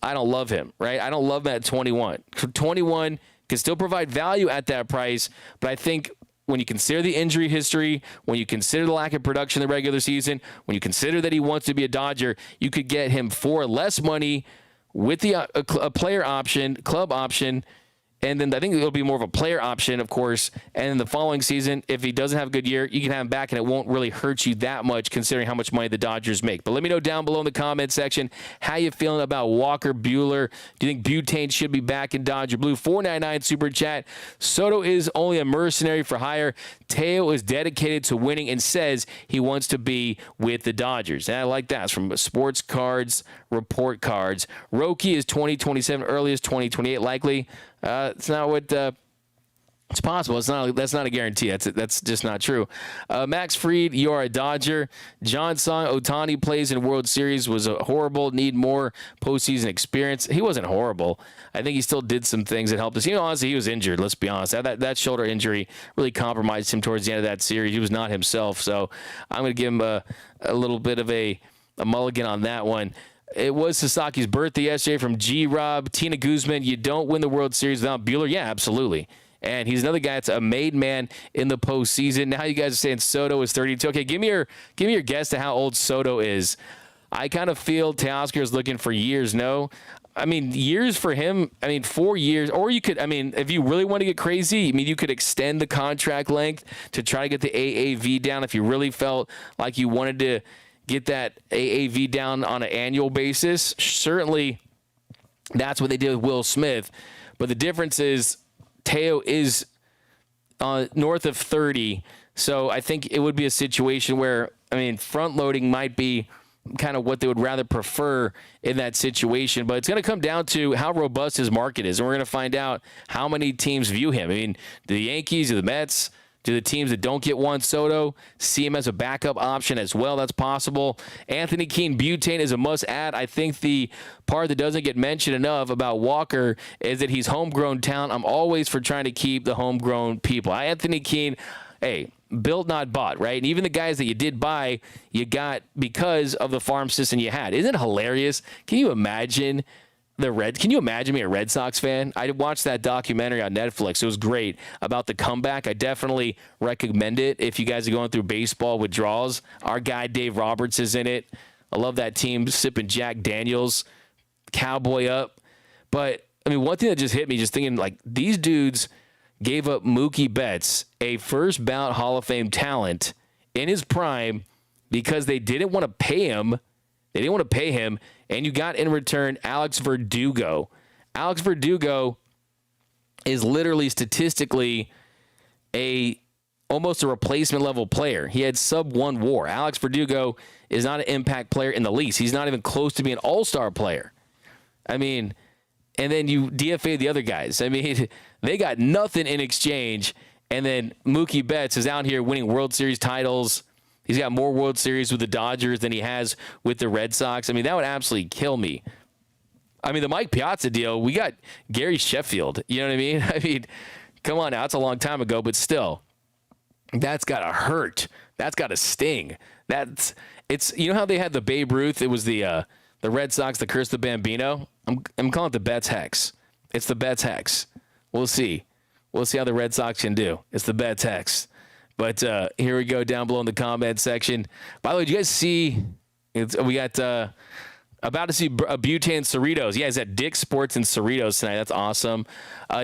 Speaker 1: I don't love him, right? I don't love him at 21. 21 can still provide value at that price, but I think when you consider the injury history, when you consider the lack of production in the regular season, when you consider that he wants to be a Dodger, you could get him for less money with the a player option, club option, and then I think it'll be more of a player option, of course. And in the following season, if he doesn't have a good year, you can have him back, and it won't really hurt you that much considering how much money the Dodgers make. But let me know down below in the comment section how you feeling about Walker Buehler. Do you think Butane should be back in Dodger Blue? 499 Super Chat. Soto is only a mercenary for hire. Teo is dedicated to winning and says he wants to be with the Dodgers. And I like that. It's from Sports Cards, Report Cards. Roki is 2027, earliest 2028 likely. It's not what it's possible. That's not a guarantee. That's just not true. Max Fried, you are a Dodger. John Song, Ohtani plays in World Series was horrible. Need more postseason experience. He wasn't horrible. I think he still did some things that helped us. Honestly, he was injured. Let's be honest. That shoulder injury really compromised him towards the end of that series. He was not himself. So I'm going to give him a little bit of a mulligan on that one. It was Sasaki's birthday yesterday from G-Rob. Tina Guzman, you don't win the World Series without Buehler? Yeah, absolutely. And he's another guy that's a made man in the postseason. Now you guys are saying Soto is 32. Okay, give me your guess to how old Soto is. I kind of feel Teoscar is looking for years. No, I mean years for him. 4 years, or you could. If you really want to get crazy, you could extend the contract length to try to get the AAV down. If you really felt like you wanted to get that AAV down on an annual basis, certainly that's what they did with Will Smith. But the difference is Teo is north of 30, so I think it would be a situation where, front loading might be kind of what they would rather prefer in that situation. But it's going to come down to how robust his market is, and we're going to find out how many teams view him. Do the Yankees or the Mets, do the teams that don't get Juan Soto see him as a backup option as well? That's possible. Anthony Keane Butane is a must-add. I think the part that doesn't get mentioned enough about Walker is that he's homegrown talent. I'm always for trying to keep the homegrown people. Anthony Keane, hey, built, not bought, right? And even the guys that you did buy, you got because of the farm system you had. Isn't it hilarious? Can you imagine Can you imagine me a Red Sox fan? I watched that documentary on Netflix. It was great about the comeback. I definitely recommend it if you guys are going through baseball withdrawals. Our guy Dave Roberts is in it. I love that team sipping Jack Daniels, cowboy up. But one thing that just hit me, just thinking like these dudes gave up Mookie Betts, a first ballot Hall of Fame talent in his prime, because they didn't want to pay him. They didn't want to pay him, and you got in return Alex Verdugo. Alex Verdugo is literally statistically almost a replacement level player. He had sub-1 WAR. Alex Verdugo is not an impact player in the least. He's not even close to being an all-star player. I mean, and then you DFA the other guys. I mean, they got nothing in exchange. And then Mookie Betts is out here winning World Series titles. He's got more World Series with the Dodgers than he has with the Red Sox. I mean, that would absolutely kill me. I mean, the Mike Piazza deal, we got Gary Sheffield. You know what I mean? I mean, come on now. It's a long time ago, but still, that's got to hurt. That's got to sting. You know how they had the Babe Ruth? It was the Red Sox, the Curse of the Bambino. I'm calling it the Betts Hex. It's the Betts Hex. We'll see. We'll see how the Red Sox can do. It's the Betts Hex. But here we go down below in the comment section. By the way, did you guys see? We got about to see Butane Cerritos. Yeah, he's at Dick's Sports and Cerritos tonight. That's awesome.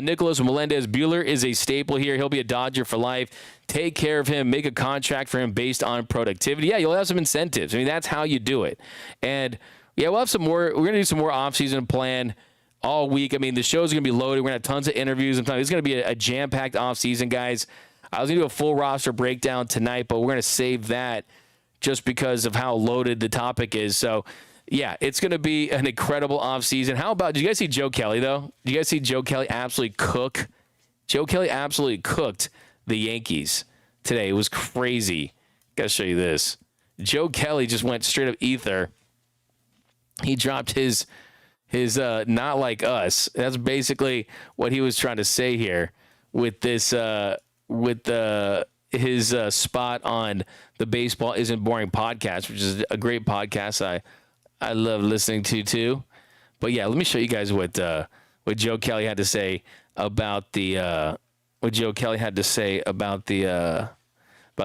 Speaker 1: Nicholas Melendez Buehler is a staple here. He'll be a Dodger for life. Take care of him. Make a contract for him based on productivity. Yeah, you'll have some incentives. I mean, that's how you do it. And yeah, we'll have some more. We're going to do some more offseason plan all week. I mean, the show's going to be loaded. We're going to have tons of interviews. It's going to be a jam-packed offseason, guys. I was going to do a full roster breakdown tonight, but we're going to save that just because of how loaded the topic is. So, yeah, it's going to be an incredible offseason. How about, did you guys see Joe Kelly, though? Did you guys see Joe Kelly absolutely cook? Joe Kelly absolutely cooked the Yankees today. It was crazy. Got to show you this. Joe Kelly just went straight up ether. He dropped his not like us. That's basically what he was trying to say here with this his spot on the Baseball Isn't Boring podcast, which is a great podcast I love listening to too. But yeah, let me show you guys what Joe Kelly had to say about the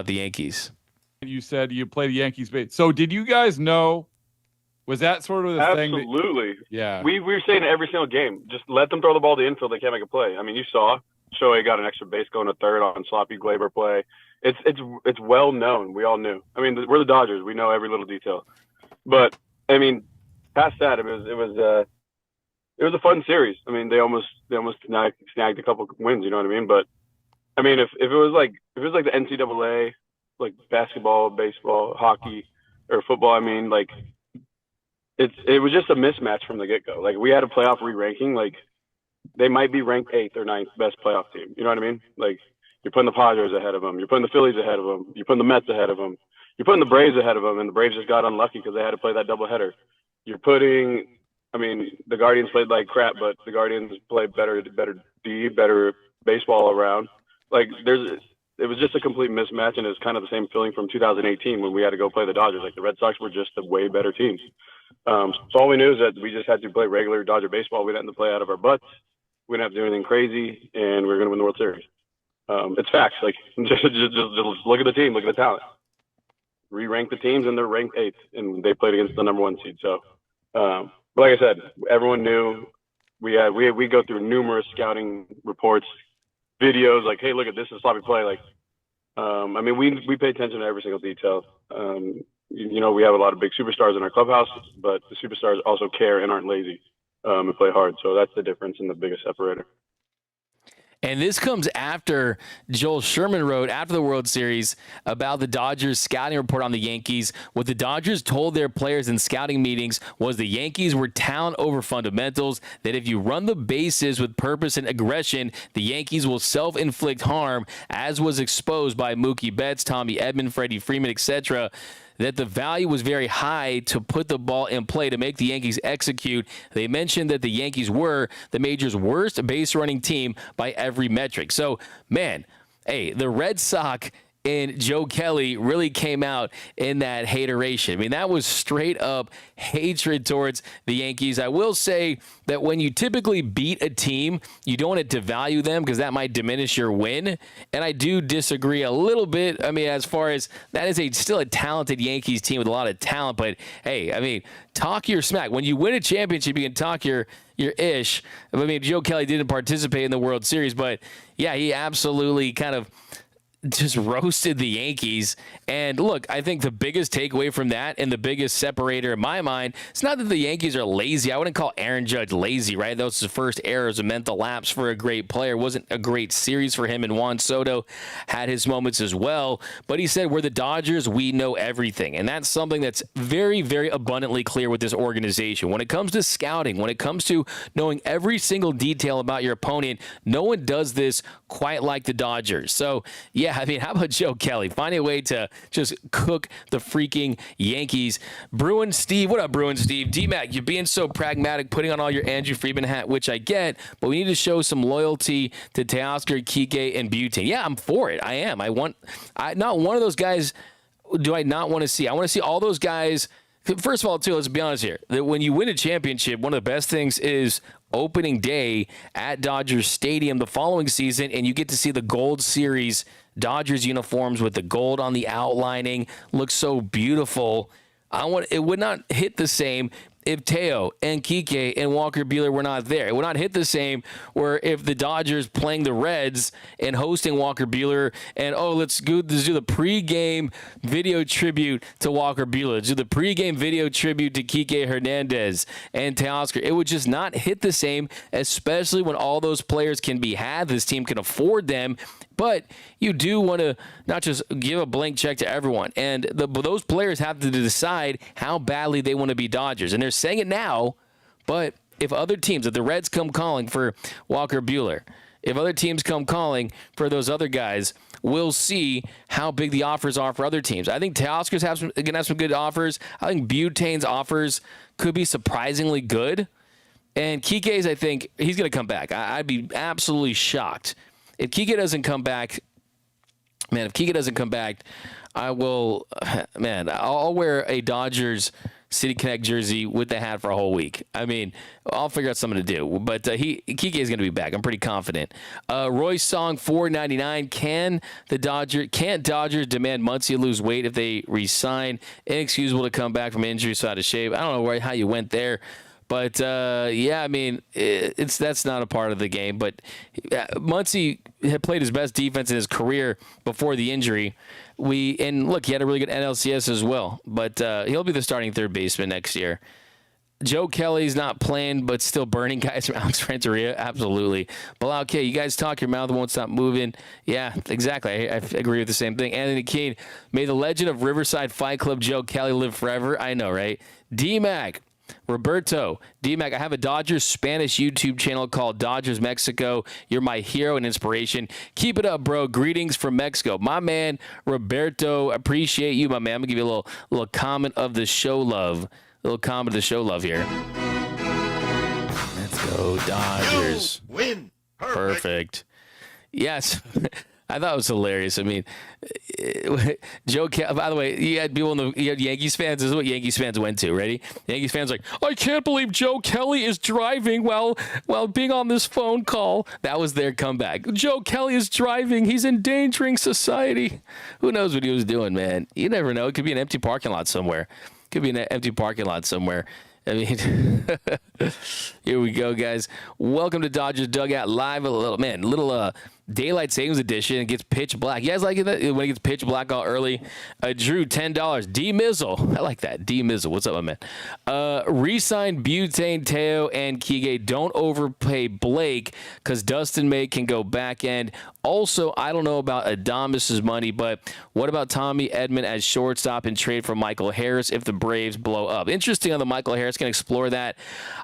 Speaker 1: Yankees.
Speaker 6: You said you play the Yankees. So did you guys know? Was that sort of the thing?
Speaker 7: Absolutely.
Speaker 6: Yeah.
Speaker 7: We were saying it every single game. Just let them throw the ball to the infield. They can't make a play. I mean, you saw Shohei got an extra base going to third on sloppy Glaber play. It's well known. We all knew. I mean, we're the Dodgers. We know every little detail. But I mean, past that, it was a fun series. I mean, they almost snagged a couple wins. You know what I mean? But I mean, if it was like the NCAA, like basketball, baseball, hockey, or football, I mean, like. It was just a mismatch from the get-go. Like, we had a playoff re-ranking. Like, they might be ranked 8th or 9th best playoff team. You know what I mean? Like, you're putting the Padres ahead of them. You're putting the Phillies ahead of them. You're putting the Mets ahead of them. You're putting the Braves ahead of them, and the Braves just got unlucky because they had to play that doubleheader. You're putting – I mean, the Guardians played like crap, but the Guardians played better baseball all around. Like, it was just a complete mismatch, and it's kind of the same feeling from 2018 when we had to go play the Dodgers. Like, the Red Sox were just a way better team. So all we knew is that we just had to play regular Dodger baseball. We didn't have to play out of our butts. We didn't have to do anything crazy, and we were going to win the World Series. It's facts. Like, just look at the team, look at the talent. Re-rank the teams, and they're ranked 8th, and they played against the number 1 seed. So, but like I said, everyone knew. We go through numerous scouting reports, videos. Like, hey, look at this, is sloppy play. Like, I mean, we pay attention to every single detail. You know, we have a lot of big superstars in our clubhouse, but the superstars also care and aren't lazy and play hard. So that's the difference and the biggest separator.
Speaker 1: And this comes after Joel Sherman wrote after the World Series about the Dodgers scouting report on the Yankees. What the Dodgers told their players in scouting meetings was the Yankees were talent over fundamentals, that if you run the bases with purpose and aggression, the Yankees will self-inflict harm, as was exposed by Mookie Betts, Tommy Edman, Freddie Freeman, etc., that the value was very high to put the ball in play to make the Yankees execute. They mentioned that the Yankees were the major's worst base running team by every metric. So, man, hey, the Red Sox and Joe Kelly really came out in that hateration. I mean, that was straight up hatred towards the Yankees. I will say that when you typically beat a team, you don't want to devalue them because that might diminish your win. And I do disagree a little bit. I mean, as far as that is still a talented Yankees team with a lot of talent. But hey, I mean, talk your smack. When you win a championship, you can talk your ish. I mean, Joe Kelly didn't participate in the World Series, but yeah, he absolutely kind of just roasted the Yankees. And look, I think the biggest takeaway from that and the biggest separator in my mind, it's not that the Yankees are lazy. I wouldn't call Aaron Judge lazy, right? That was his first error as a mental lapse for a great player. It wasn't a great series for him, and Juan Soto had his moments as well. But he said, we're the Dodgers, we know everything. And that's something that's very, very abundantly clear with this organization. When it comes to scouting, when it comes to knowing every single detail about your opponent, no one does this quite like the Dodgers. So, yeah, I mean, how about Joe Kelly? Finding a way to just cook the freaking Yankees. Bruin Steve, what up, Bruin Steve? D-Mac, you're being so pragmatic, putting on all your Andrew Friedman hat, which I get, but we need to show some loyalty to Teoscar, Kike, and Butane. Yeah, I'm for it. I am. Not one of those guys do I not want to see. I want to see all those guys. First of all, too, let's be honest here, that when you win a championship, one of the best things is opening day at Dodgers Stadium the following season, and you get to see the Gold Series Dodgers uniforms with the gold on the outlining. Looks so beautiful. It would not hit the same if Teo and Kike and Walker Buehler were not there. It would not hit the same where if the Dodgers playing the Reds and hosting Walker Buehler and, let's do the pregame video tribute to Walker Buehler. Let's do the pregame video tribute to Kik Hernandez and Teoscar. It would just not hit the same, especially when all those players can be had. This team can afford them. But you do want to not just give a blank check to everyone. And those players have to decide how badly they want to be Dodgers. And they're saying it now, but if other teams, if the Reds come calling for Walker Buehler, if other teams come calling for those other guys, we'll see how big the offers are for other teams. I think Teoscar's going to have some good offers. I think Butane's offers could be surprisingly good. And Kike's, I think, he's going to come back. I'd be absolutely shocked if Kike doesn't come back. Man, if Kike doesn't come back, I'll wear a Dodgers City Connect jersey with the hat for a whole week. I mean, I'll figure out something to do. But Kike is going to be back. I'm pretty confident. Royce Song, $4.99. Can't Dodgers demand Muncy lose weight if they resign? Inexcusable to come back from injury, so out of shape. I don't know how you went there. But, I mean, that's not a part of the game. But Muncy had played his best defense in his career before the injury. Look, he had a really good NLCS as well. But he'll be the starting third baseman next year. Joe Kelly's not playing, but still burning guys from Alex Renteria. Absolutely. Bilal, okay, you guys talk, your mouth won't stop moving. Yeah, exactly. I agree with the same thing. Anthony Keene, may the legend of Riverside Fight Club Joe Kelly live forever. I know, right? D-Mac. Roberto, D-Mac, I have a Dodgers Spanish YouTube channel called Dodgers Mexico. You're my hero and inspiration. Keep it up, bro. Greetings from Mexico. My man, Roberto, appreciate you, my man. I'm going to give you a little comment of the show love. A little comment of the show love here. Let's go, Dodgers.
Speaker 3: You win.
Speaker 1: Perfect. Yes. I thought it was hilarious. I mean, Joe. By the way, you had Yankees fans. This is what Yankees fans went to. Ready? Yankees fans like, I can't believe Joe Kelly is driving while being on this phone call. That was their comeback. Joe Kelly is driving. He's endangering society. Who knows what he was doing, man? You never know. It could be an empty parking lot somewhere. I mean, here we go, guys. Welcome to Dodgers Dugout Live. A little daylight savings edition. It gets pitch black. You guys like it when it gets pitch black all early? Drew, $10. D Mizzle. I like that. D Mizzle. What's up, my man? Resign Butane, Teo, and Kike. Don't overpay Blake because Dustin May can go back end. Also, I don't know about Adames' money, but what about Tommy Edman as shortstop and trade for Michael Harris if the Braves blow up? Interesting on the Michael Harris. Can explore that.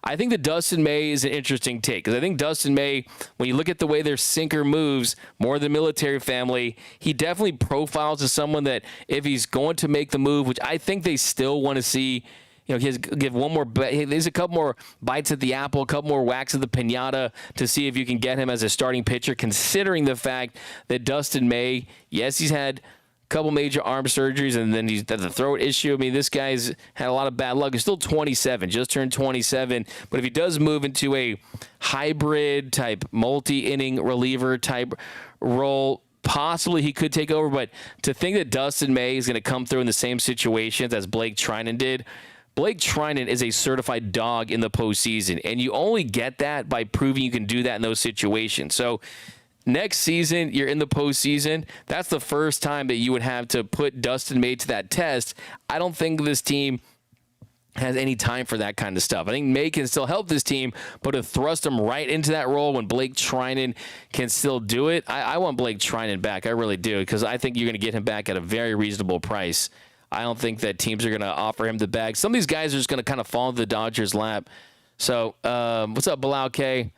Speaker 1: I think that Dustin May is an interesting take because I think Dustin May, when you look at the way their sinker moves, more the military family, he definitely profiles as someone that if he's going to make the move, which I think they still want to see, he has give one more. There's a couple more bites at the apple, a couple more whacks of the pinata to see if you can get him as a starting pitcher. Considering the fact that Dustin May, yes, he's had couple major arm surgeries, and then he's got the throat issue. I mean, this guy's had a lot of bad luck. He's still 27, just turned 27. But if he does move into a hybrid type, multi-inning reliever type role, possibly he could take over. But to think that Dustin May is going to come through in the same situations as Blake Trinan did, Blake Trinan is a certified dog in the postseason, and you only get that by proving you can do that in those situations. So next season, you're in the postseason. That's the first time that you would have to put Dustin May to that test. I don't think this team has any time for that kind of stuff. I think May can still help this team, but to thrust him right into that role when Blake Trinan can still do it, I want Blake Trinan back. I really do, because I think you're going to get him back at a very reasonable price. I don't think that teams are going to offer him the bag. Some of these guys are just going to kind of fall into the Dodgers' lap. So, what's up, Bilal K?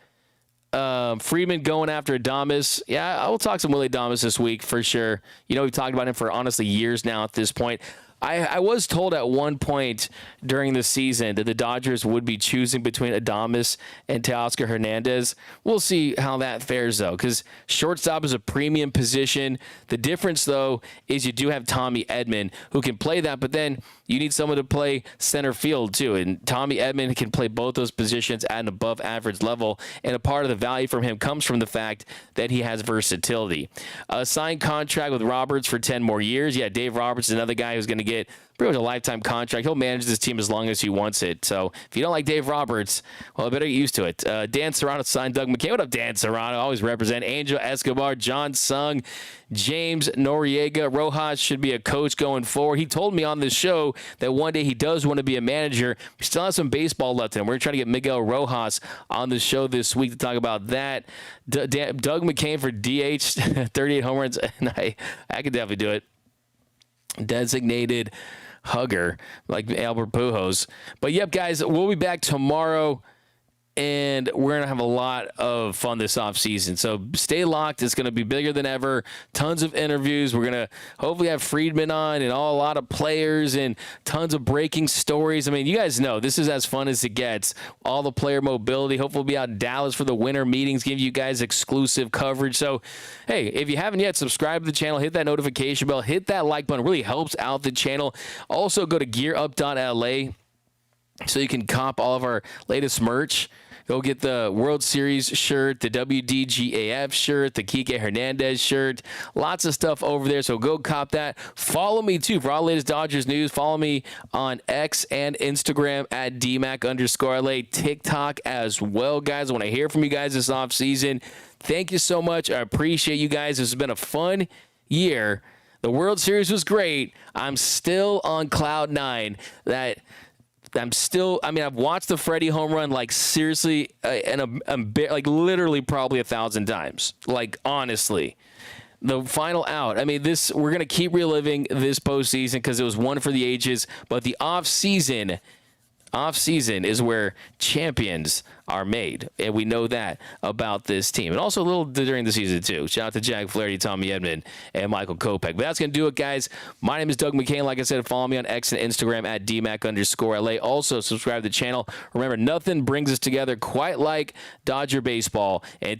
Speaker 1: Freeman going after Adames. Yeah, I will talk some Willie Adames this week for sure. You know, we've talked about him for honestly years now at this point. I was told at one point during the season that the Dodgers would be choosing between Adames and Teoscar Hernandez. We'll see how that fares, though, because shortstop is a premium position. The difference, though, is you do have Tommy Edman, who can play that, but then you need someone to play center field, too. And Tommy Edman can play both those positions at an above-average level, and a part of the value from him comes from the fact that he has versatility. A signed contract with Roberts for 10 more years. Yeah, Dave Roberts is another guy who's going to get pretty much a lifetime contract. He'll manage this team as long as he wants it. So if you don't like Dave Roberts, well, I better get used to it. Dan Serrano signed Doug McKay. What up, Dan Serrano? Always represent. Angel Escobar, John Sung, James Noriega. Rojas should be a coach going forward. He told me on this show that one day he does want to be a manager. We still have some baseball left in him. We're trying to get Miguel Rojas on the show this week to talk about that. Doug McCain for DH, 38 home runs. And I could definitely do it. Designated hugger like Albert Pujols. But yep, guys, we'll be back tomorrow, and we're going to have a lot of fun this offseason. So stay locked. It's going to be bigger than ever. Tons of interviews. We're going to hopefully have Friedman on and a lot of players and tons of breaking stories. I mean, you guys know this is as fun as it gets. All the player mobility. Hopefully we'll be out in Dallas for the winter meetings, give you guys exclusive coverage. So, hey, if you haven't yet, subscribe to the channel. Hit that notification bell. Hit that like button. It really helps out the channel. Also, go to gearup.la so you can cop all of our latest merch. Go get the World Series shirt, the WDGAF shirt, the Kik Hernandez shirt. Lots of stuff over there, so go cop that. Follow me, too, for all the latest Dodgers news. Follow me on X and Instagram at DMAC_LA. TikTok as well, guys. I want to hear from you guys this offseason. Thank you so much. I appreciate you guys. This has been a fun year. The World Series was great. I'm still on cloud nine. I've watched the Freddie home run, like, seriously, like, literally probably 1,000 times. Like, honestly. The final out. I mean, we're going to keep reliving this postseason because it was one for the ages, but the offseason is where champions are made, and we know that about this team. And also a little during the season, too. Shout out to Jack Flaherty, Tommy Edman, and Michael Kopech. But that's going to do it, guys. My name is Doug McCain. Like I said, follow me on X and Instagram at DMAC_LA. Also, subscribe to the channel. Remember, nothing brings us together quite like Dodger baseball. And until